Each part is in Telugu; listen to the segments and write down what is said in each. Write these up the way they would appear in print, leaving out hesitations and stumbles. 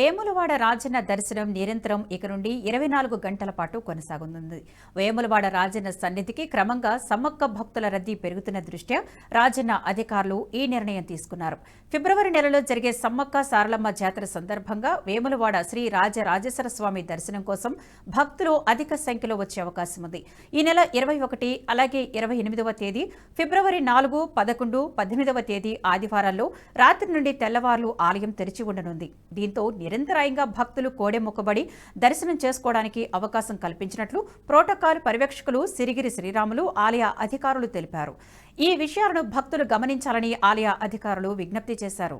వేములవాడ రాజన్న దర్శనం నిరంతరం ఇక నుండి 24 గంటల పాటు కొనసాగనుంది. వేములవాడ రాజన్న సన్నిధికి క్రమంగా సమ్మక్క భక్తుల రద్దీ పెరుగుతున్న దృష్ట్యా రాజన్న అధికారులు ఈ నిర్ణయం తీసుకున్నారు. ఫిబ్రవరి నెలలో జరిగే సమ్మక్క సారలమ్మ జాతర సందర్భంగా వేములవాడ శ్రీ రాజరాజేశ్వర స్వామి దర్శనం కోసం భక్తులు అధిక సంఖ్యలో వచ్చే అవకాశం ఉంది. ఈ నెల 21 అలాగే 28వ తేదీ, ఫిబ్రవరి 4, 11, 18వ తేదీ ఆదివారాల్లో రాత్రి నుండి తెల్లవార్లు ఆలయం తెరిచి ఉండనుంది. దీంతో నిరంతరాయంగా భక్తులు కోడె మొక్కబడి దర్శనం చేసుకోవడానికి అవకాశం కల్పించినట్లు ప్రోటోకాల్ పర్యవేక్షకులు సిరిగిరి శ్రీరాములు ఆలయ అధికారులు తెలిపారు. ఈ విషయాలను భక్తులు గమనించాలని ఆలయ అధికారులు విజ్ఞప్తి చేశారు.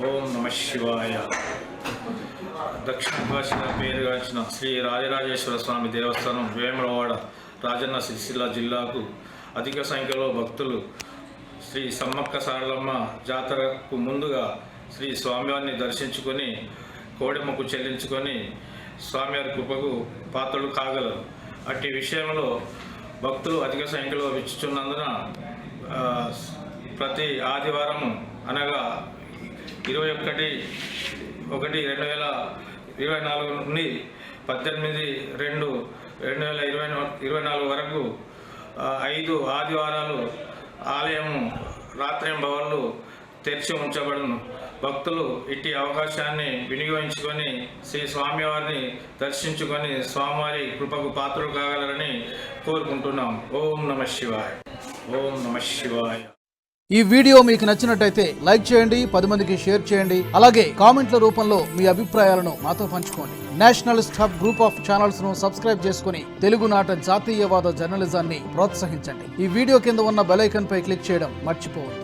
ఓం నమ శివాయ. దక్షిణ కాశీగా పేరుగాంచిన శ్రీ రాజరాజేశ్వర స్వామి దేవస్థానం వేములవాడ రాజన్న సిరిసిల్ల జిల్లాకు అధిక సంఖ్యలో భక్తులు శ్రీ సమ్మక్క సారలమ్మ జాతరకు ముందుగా శ్రీ స్వామివారిని దర్శించుకొని కోడెమ్మకు చెల్లించుకొని స్వామివారి కృపకు పాత్రలు కాగలరు. అట్టి విషయంలో భక్తులు అధిక సంఖ్యలో విచ్చుచున్నందున ప్రతి ఆదివారం అనగా 21/1/2024 నుండి 18/2/2024 వరకు 5 ఆదివారాలు ఆలయము రాత్రింబవళ్ళు తెరిచి ఉంచబడును. భక్తులు ఇట్టి అవకాశాన్ని వినియోగించుకొని శ్రీ స్వామివారిని దర్శించుకొని స్వామివారి కృపకు పాత్రలు కాగలరని కోరుకుంటున్నాం. ఓం నమ శివాయ. ఓం నమ శివాయ. ఈ వీడియో మీకు నచ్చినట్టయితే లైక్ చేయండి, 10 మందికి షేర్ చేయండి. అలాగే కామెంట్ల రూపంలో మీ అభిప్రాయాలను మాతో పంచుకోండి. Nationalist hub group of channels ను సబ్స్క్రైబ్ చేసుకుని తెలుగునాట జాతీయవాద జర్నలిజాన్ని ప్రోత్సహించండి. ఈ వీడియో కింద ఉన్న బెల్ ఐకాన్ పై క్లిక్ చేయడం మర్చిపోవద్దు.